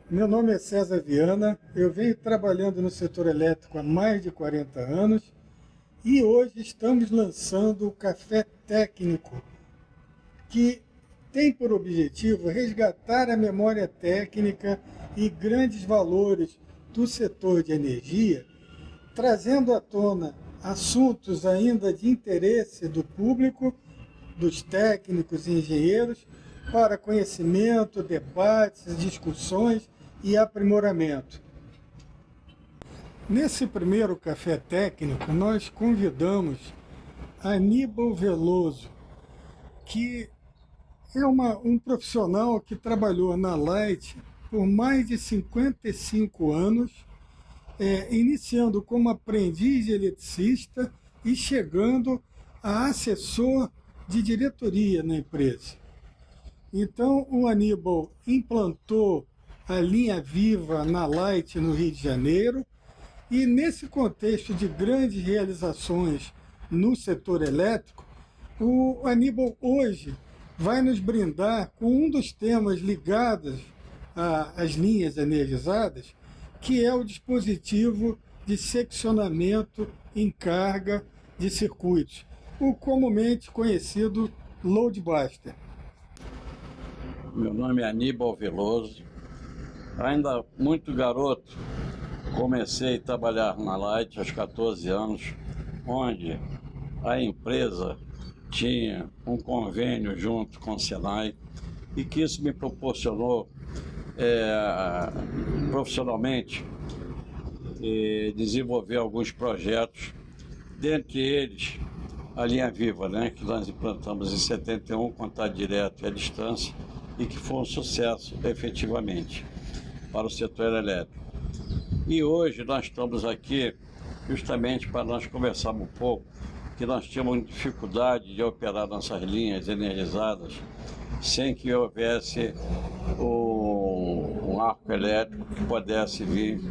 Meu nome é César Viana, eu venho trabalhando no setor elétrico há mais de 40 anos e hoje estamos lançando o Café Técnico, que tem por objetivo resgatar a memória técnica e grandes valores do setor de energia, trazendo à tona assuntos ainda de interesse do público, dos técnicos e engenheiros, para conhecimento, debates, discussões e aprimoramento. Nesse primeiro Café Técnico, nós convidamos Aníbal Veloso, que é um profissional que trabalhou na Light por mais de 55 anos, iniciando como aprendiz de eletricista e chegando a assessor de diretoria na empresa. Então, o Aníbal implantou a linha Viva na Light no Rio de Janeiro e, nesse contexto de grandes realizações no setor elétrico, o Aníbal hoje vai nos brindar com um dos temas ligados às linhas energizadas, que é o dispositivo de seccionamento em carga de circuitos, o comumente conhecido Load Buster. Meu nome é Aníbal Veloso. Ainda muito garoto, comecei a trabalhar na Light aos 14 anos, onde a empresa tinha um convênio junto com o Senai e que isso me proporcionou profissionalmente desenvolver alguns projetos, dentre eles a linha Viva, que nós implantamos em 71, contato direto e à distância, e que foi um sucesso efetivamente para o setor elétrico. E hoje nós estamos aqui justamente para nós conversarmos um pouco que nós tínhamos dificuldade de operar nossas linhas energizadas sem que houvesse um arco elétrico que pudesse vir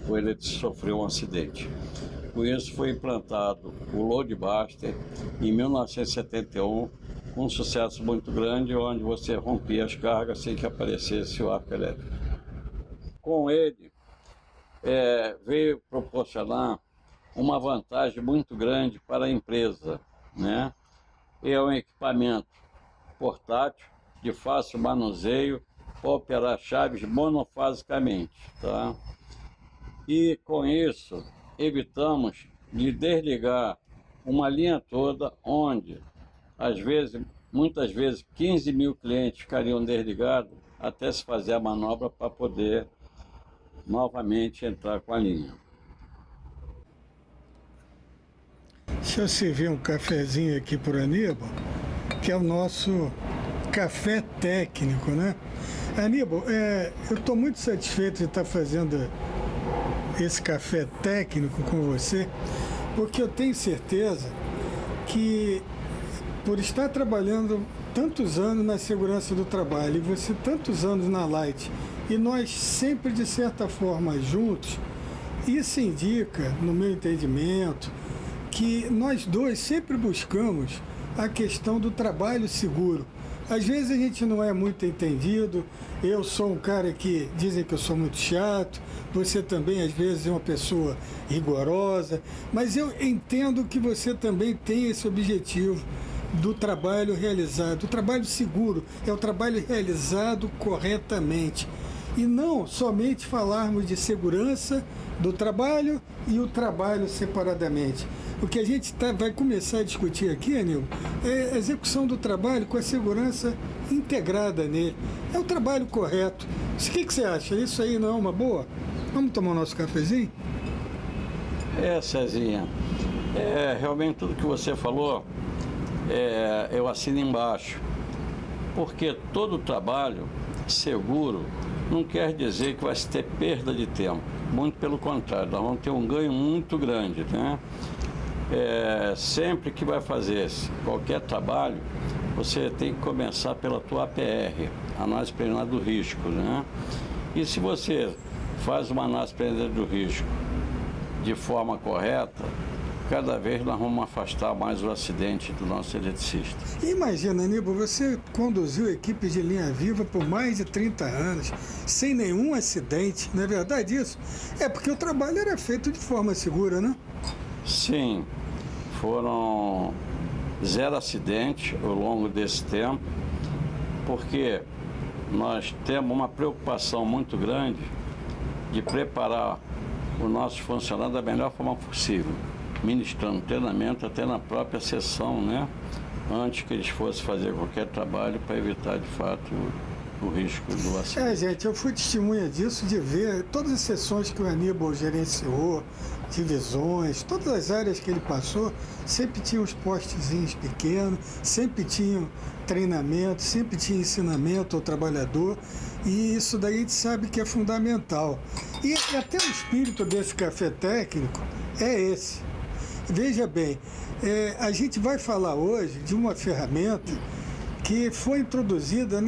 o eletricista sofrer um acidente. Com isso foi implantado o Load Buster em 1971, com um sucesso muito grande, onde você rompia as cargas sem que aparecesse o arco elétrico. Com ele, veio proporcionar uma vantagem muito grande para a empresa, É um equipamento portátil, de fácil manuseio, para operar chaves monofasicamente, E com isso, evitamos de desligar uma linha toda, onde, muitas vezes, 15 mil clientes ficariam desligados até se fazer a manobra para poder novamente entrar com a linha. Deixa eu servir um cafezinho aqui por Aníbal, que é o nosso Café Técnico, Aníbal, eu estou muito satisfeito de estar fazendo esse Café Técnico com você, porque eu tenho certeza que, por estar trabalhando tantos anos na segurança do trabalho e você tantos anos na Light, e nós sempre, de certa forma, juntos, isso indica, no meu entendimento, que nós dois sempre buscamos a questão do trabalho seguro. Às vezes a gente não é muito entendido, eu sou um cara que dizem que eu sou muito chato, você também às vezes é uma pessoa rigorosa, mas eu entendo que você também tem esse objetivo do trabalho realizado. O trabalho seguro é o trabalho realizado corretamente. E não somente falarmos de segurança do trabalho e o trabalho separadamente. O que a gente vai começar a discutir aqui, Aníbal, é a execução do trabalho com a segurança integrada nele. É o trabalho correto. O que você acha? Isso aí não é uma boa? Vamos tomar o nosso cafezinho? Cezinha, realmente tudo que você falou, eu assino embaixo. Porque todo trabalho seguro não quer dizer que vai se ter perda de tempo. Muito pelo contrário, nós vamos ter um ganho muito grande, Sempre que vai fazer qualquer trabalho, você tem que começar pela tua APR, Análise Preliminar do Risco, E se você faz uma análise preliminar do risco de forma correta, cada vez nós vamos afastar mais o acidente do nosso eletricista. Imagina, Aníbal, você conduziu equipes de linha viva por mais de 30 anos, sem nenhum acidente, não é verdade isso? É porque o trabalho era feito de forma segura, né? Sim, foram 0 acidentes ao longo desse tempo, porque nós temos uma preocupação muito grande de preparar os nossos funcionários da melhor forma possível, ministrando treinamento até na própria sessão, né? Antes que eles fossem fazer qualquer trabalho para evitar, de fato, o risco do acidente. Gente, eu fui testemunha disso, de ver todas as sessões que o Aníbal gerenciou, divisões, todas as áreas que ele passou, sempre tinha os postezinhos pequenos, sempre tinha treinamento, sempre tinha ensinamento ao trabalhador, e isso daí a gente sabe que é fundamental. E até o espírito desse café técnico é esse. Veja bem, a gente vai falar hoje de uma ferramenta que foi introduzida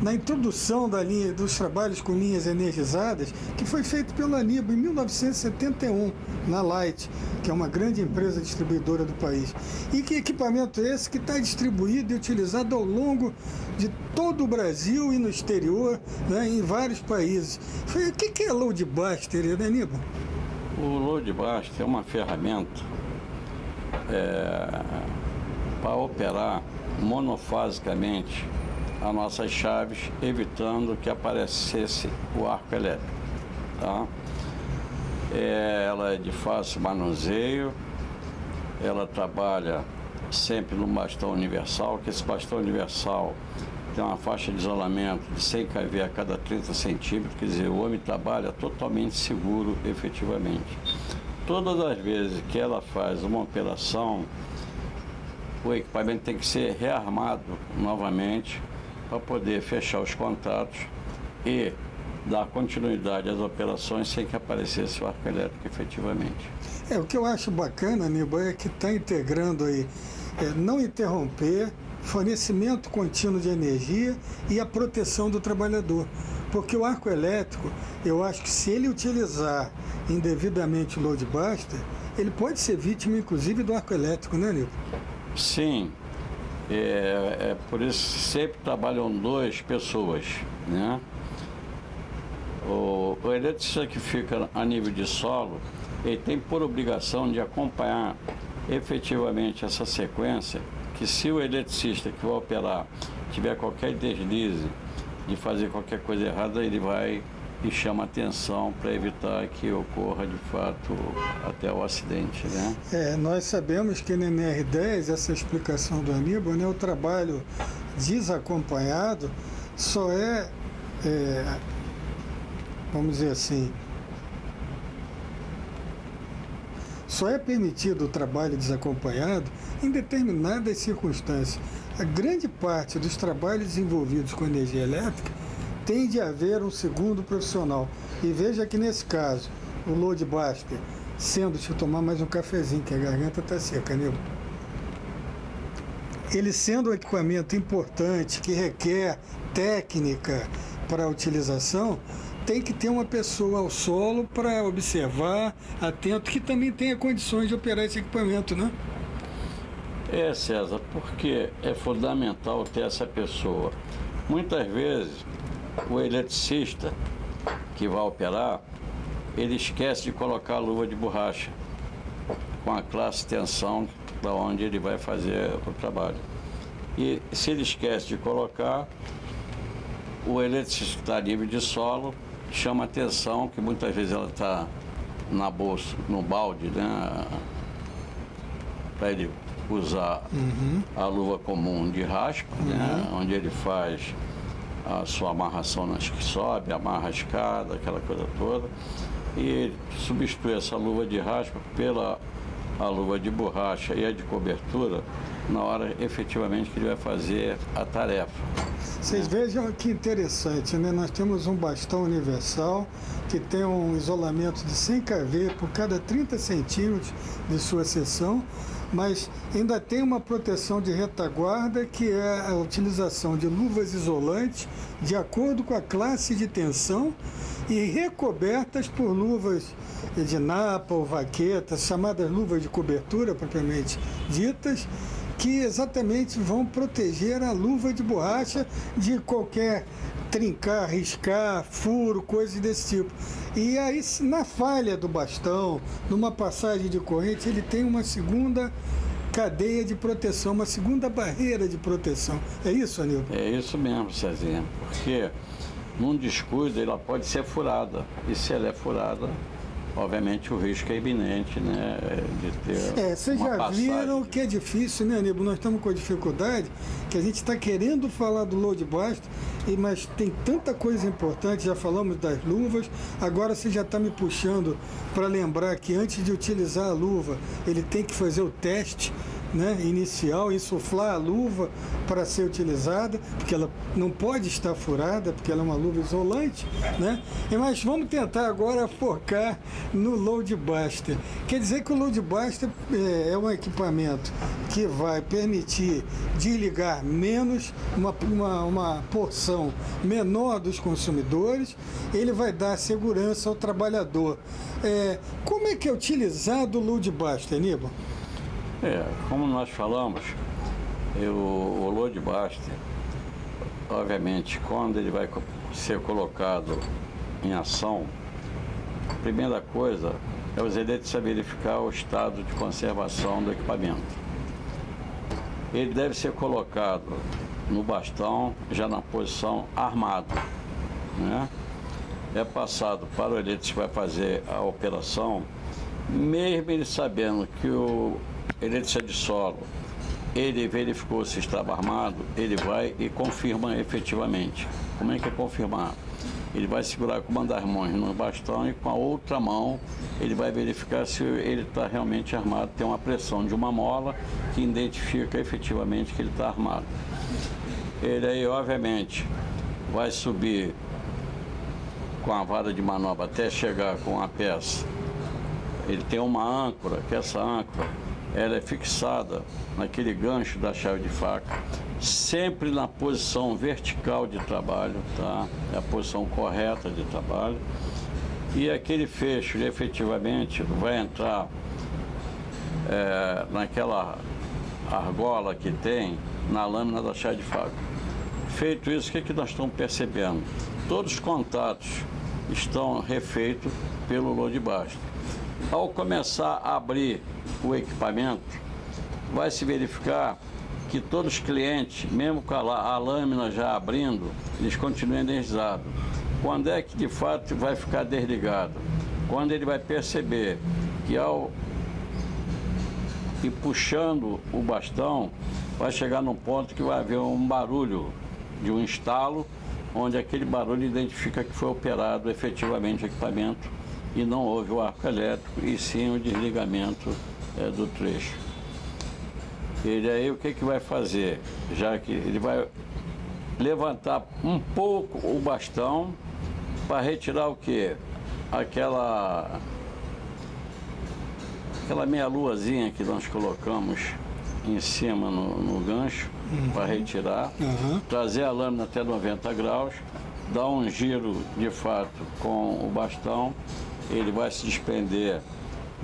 na introdução dos trabalhos com linhas energizadas, que foi feito pelo Aníbal em 1971, na Light, que é uma grande empresa distribuidora do país. E que equipamento é esse que está distribuído e utilizado ao longo de todo o Brasil e no exterior, né, em vários países. O que é load buster, né, Aníbal? O load buster é uma ferramenta para operar monofasicamente as nossas chaves, evitando que aparecesse o arco elétrico. Tá? Ela é de fácil manuseio, ela trabalha sempre no bastão universal, que esse bastão universal tem uma faixa de isolamento de 100 kV a cada 30 centímetros, quer dizer, o homem trabalha totalmente seguro, efetivamente. Todas as vezes que ela faz uma operação, o equipamento tem que ser rearmado novamente para poder fechar os contatos e dar continuidade às operações sem que aparecesse o arco elétrico efetivamente. O que eu acho bacana, Aníbal, é que está integrando aí não interromper, fornecimento contínuo de energia e a proteção do trabalhador. Porque o arco elétrico, eu acho que se ele utilizar indevidamente o load buster, ele pode ser vítima, inclusive, do arco elétrico, né, Aníbal? Sim, por isso que sempre trabalham 2 pessoas, né? O eletricista que fica a nível de solo, ele tem por obrigação de acompanhar efetivamente essa sequência, que se o eletricista que vai operar tiver qualquer deslize de fazer qualquer coisa errada, ele vai e chama atenção para evitar que ocorra de fato até o acidente, né? Nós sabemos que na NR10, essa explicação do Aníbal, né, o trabalho desacompanhado só vamos dizer assim, só é permitido o trabalho desacompanhado em determinadas circunstâncias. A grande parte dos trabalhos desenvolvidos com energia elétrica tem de haver um segundo profissional. E veja que nesse caso, o load buster, deixa eu tomar mais um cafezinho, que a garganta está seca, Aníbal. Ele sendo um equipamento importante, que requer técnica para a utilização, tem que ter uma pessoa ao solo para observar, atento, que também tenha condições de operar esse equipamento, né? César, porque é fundamental ter essa pessoa. Muitas vezes, o eletricista que vai operar, ele esquece de colocar a luva de borracha com a classe tensão da onde ele vai fazer o trabalho. E se ele esquece de colocar, o eletricista que está a nível de solo chama atenção que muitas vezes ela está na bolsa, no balde, né? Para ele usar a luva comum de raspa, né? Onde ele faz a sua amarração nas que sobe, amarra a escada, aquela coisa toda, e ele substitui essa luva de raspa pela a luva de borracha e a de cobertura, na hora efetivamente que ele vai fazer a tarefa. Vocês vejam que interessante, né? Nós temos um bastão universal que tem um isolamento de 100 kV por cada 30 centímetros de sua seção, mas ainda tem uma proteção de retaguarda, que é a utilização de luvas isolantes de acordo com a classe de tensão e recobertas por luvas de napa ou vaqueta, chamadas luvas de cobertura propriamente ditas, que exatamente vão proteger a luva de borracha de qualquer trincar, riscar, furo, coisas desse tipo. E aí, na falha do bastão, numa passagem de corrente, ele tem uma segunda cadeia de proteção, uma segunda barreira de proteção. É isso, Aníbal? É isso mesmo, Cezinha, porque num descuido ela pode ser furada, e se ela é furada, obviamente o risco é iminente, né, de ter vocês uma já passagem viram que é difícil, né, Aníbal? Nós estamos com a dificuldade, que a gente está querendo falar do load basta, mas tem tanta coisa importante, já falamos das luvas, agora você já está me puxando para lembrar que antes de utilizar a luva, ele tem que fazer o teste, né, inicial, insuflar a luva para ser utilizada, porque ela não pode estar furada, porque ela é uma luva isolante, né? Mas vamos tentar agora focar no Load Buster. Quer dizer que o Load Buster é um equipamento que vai permitir desligar menos, uma porção menor dos consumidores, ele vai dar segurança ao trabalhador. Como é que é utilizado o Load Buster, Aníbal? Como nós falamos, o load buster, obviamente, quando ele vai ser colocado em ação, a primeira coisa é os eletricistas verificar o estado de conservação do equipamento. Ele deve ser colocado no bastão, já na posição armado, né? É passado para o eletricista que vai fazer a operação, mesmo ele sabendo que o eletricista de solo, ele verificou se estava armado, ele vai e confirma efetivamente. Como é que é confirmar? Ele vai segurar com uma das mãos no bastão e com a outra mão ele vai verificar se ele está realmente armado. Tem uma pressão de uma mola que identifica efetivamente que ele está armado. Ele aí, obviamente, vai subir com a vara de manobra até chegar com a peça. Ele tem uma âncora, que essa âncora ela é fixada naquele gancho da chave de faca, sempre na posição vertical de trabalho, tá? É a posição correta de trabalho. E aquele fecho, ele efetivamente vai entrar naquela argola que tem na lâmina da chave de faca. Feito isso, o que nós estamos percebendo? Todos os contatos estão refeitos pelo load buster. Ao começar a abrir o equipamento, vai se verificar que todos os clientes, mesmo com a lâmina já abrindo, eles continuam energizados. Quando é que de fato vai ficar desligado? Quando ele vai perceber que ao ir puxando o bastão, vai chegar num ponto que vai haver um barulho de um estalo, onde aquele barulho identifica que foi operado efetivamente o equipamento e não houve o arco elétrico, e sim o desligamento do trecho. Ele aí o que vai fazer? Já que ele vai levantar um pouco o bastão para retirar o quê? Aquela meia-luazinha que nós colocamos em cima no gancho, para retirar, trazer a lâmina até 90 graus, dar um giro de fato com o bastão, ele vai se desprender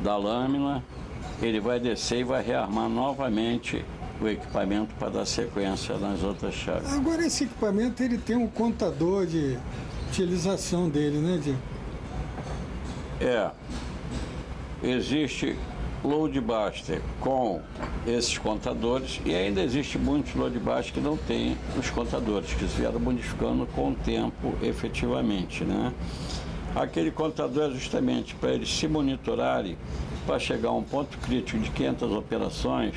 da lâmina, ele vai descer e vai rearmar novamente o equipamento para dar sequência nas outras chaves. Agora esse equipamento ele tem um contador de utilização dele, né, Diego? Existe load buster com esses contadores e ainda existe muitos load buster que não tem os contadores, que se vieram modificando com o tempo efetivamente, né? Aquele contador é justamente para eles se monitorarem, para chegar a um ponto crítico de 500 operações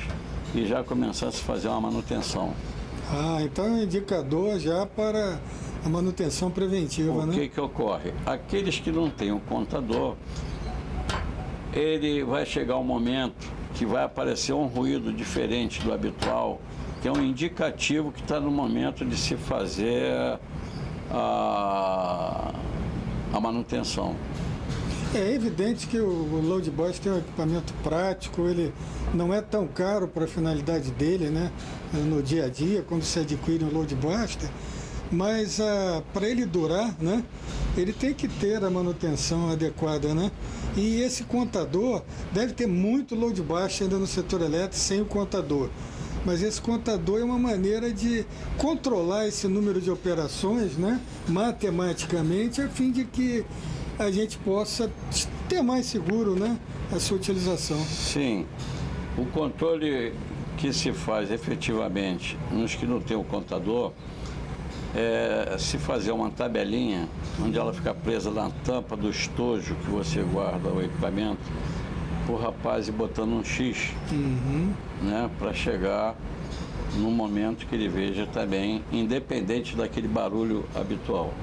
e já começar a se fazer uma manutenção. Então é um indicador já para a manutenção preventiva, né? O que ocorre? Aqueles que não têm o contador, ele vai chegar um momento, que vai aparecer um ruído diferente do habitual, que é um indicativo que está no momento de se fazer a manutenção. É evidente que o Load Buster é um equipamento prático, ele não é tão caro para a finalidade dele, né? No dia a dia, quando se adquire um Load Buster, mas para ele durar, né? Ele tem que ter a manutenção adequada, né? E esse contador deve ter muito Load Buster ainda no setor elétrico sem o contador. Mas esse contador é uma maneira de controlar esse número de operações, né? Matematicamente, a fim de que a gente possa ter mais seguro, né, a sua utilização. Sim, o controle que se faz efetivamente nos que não tem o contador é se fazer uma tabelinha onde ela fica presa na tampa do estojo que você guarda o equipamento, o rapaz ir botando um X, né, para chegar no momento que ele veja também, independente daquele barulho habitual.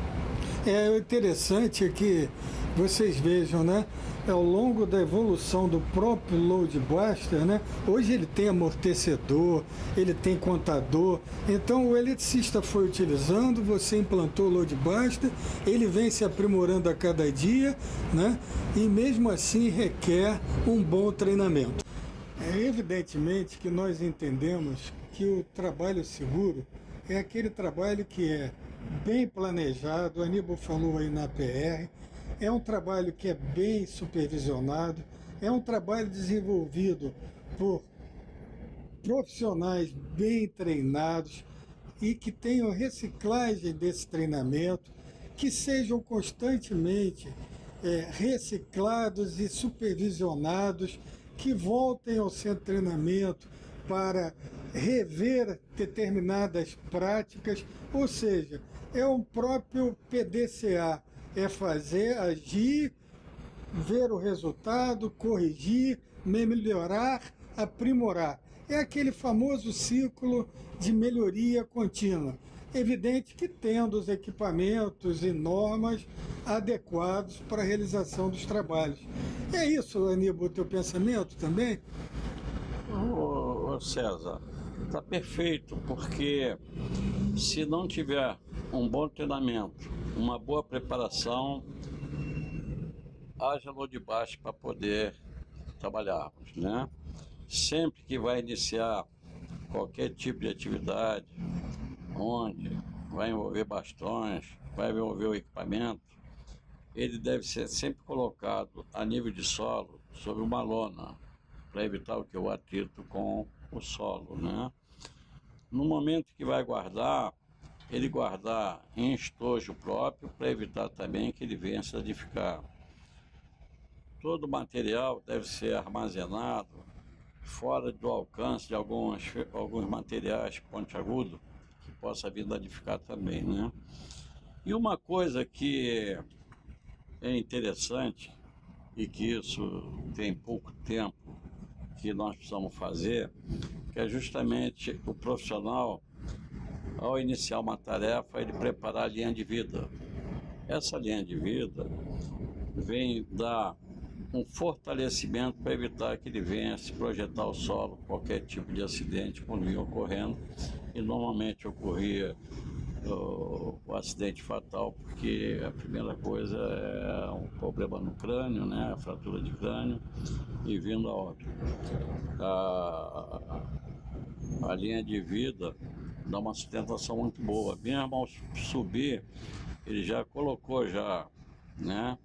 O interessante é que vocês vejam, né, ao longo da evolução do próprio Load Buster, né, hoje ele tem amortecedor, ele tem contador, então o eletricista foi utilizando, você implantou o Load Buster, ele vem se aprimorando a cada dia, né, e mesmo assim requer um bom treinamento. É evidentemente que nós entendemos que o trabalho seguro é aquele trabalho que é bem planejado, o Aníbal falou aí na PR, é um trabalho que é bem supervisionado, é um trabalho desenvolvido por profissionais bem treinados e que tenham reciclagem desse treinamento, que sejam constantemente reciclados e supervisionados, que voltem ao centro de treinamento para rever determinadas práticas, ou seja, é um próprio PDCA, é fazer, agir, ver o resultado, corrigir, melhorar, aprimorar. É aquele famoso ciclo de melhoria contínua. Evidente que tendo os equipamentos e normas adequados para a realização dos trabalhos. É isso, Aníbal, o teu pensamento também? Ô César, está perfeito, porque se não tiver um bom treinamento, uma boa preparação, haja load baixo para poder trabalharmos, né? Sempre que vai iniciar qualquer tipo de atividade, onde vai envolver bastões, vai envolver o equipamento, ele deve ser sempre colocado a nível de solo, sobre uma lona, para evitar o atrito com o solo, né? No momento que vai guardar, ele guardar em estojo próprio, para evitar também que ele venha se danificar. Todo o material deve ser armazenado fora do alcance de alguns materiais pontiagudos, que possa vir danificar também, né? E uma coisa que é interessante, e que isso tem pouco tempo que nós precisamos fazer, que é justamente o profissional, ao iniciar uma tarefa, ele preparar a linha de vida. Essa linha de vida vem dar um fortalecimento para evitar que ele venha se projetar ao solo, qualquer tipo de acidente quando vinha ocorrendo, e normalmente ocorria o acidente fatal, porque a primeira coisa é um problema no crânio, né, a fratura de crânio, e vindo a óbito. A linha de vida dá uma sustentação muito boa. Mesmo ao subir, ele já colocou já, né,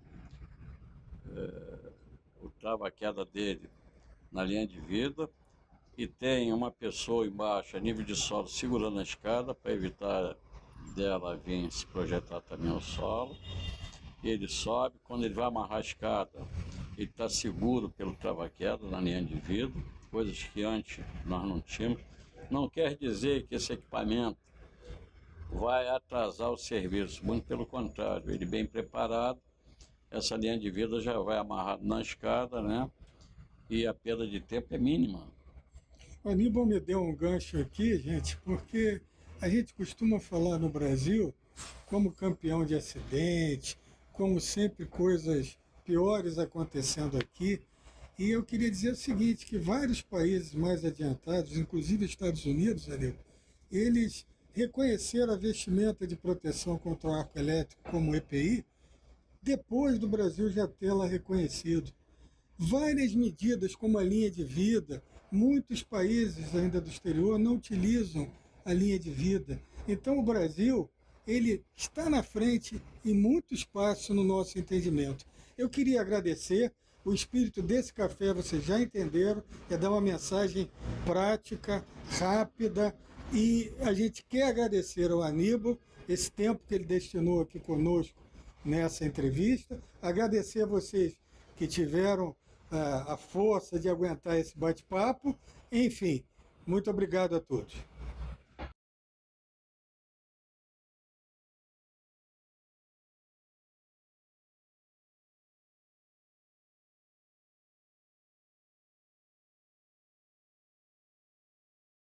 o trava-queda dele na linha de vida, e tem uma pessoa embaixo a nível de solo segurando a escada para evitar dela vir se projetar também ao solo. Ele sobe, quando ele vai amarrar a escada, ele está seguro pelo trava-queda na linha de vida, coisas que antes nós não tínhamos. Não quer dizer que esse equipamento vai atrasar o serviço, muito pelo contrário, ele bem preparado, essa linha de vida já vai amarrado na escada, né? E a perda de tempo é mínima. O Aníbal me deu um gancho aqui, gente, porque a gente costuma falar no Brasil como campeão de acidente, como sempre coisas piores acontecendo aqui, E eu queria dizer o seguinte, que vários países mais adiantados, inclusive Estados Unidos, Aníbal, eles reconheceram a vestimenta de proteção contra o arco elétrico como EPI, depois do Brasil já tê-la reconhecido. Várias medidas, como a linha de vida, muitos países ainda do exterior não utilizam a linha de vida. Então o Brasil, ele está na frente em muitos passos no nosso entendimento. Eu queria agradecer, o espírito desse café vocês já entenderam, é dar uma mensagem prática, rápida, e a gente quer agradecer ao Aníbal esse tempo que ele destinou aqui conosco nessa entrevista, agradecer a vocês que tiveram a força de aguentar esse bate-papo. Enfim, muito obrigado a todos.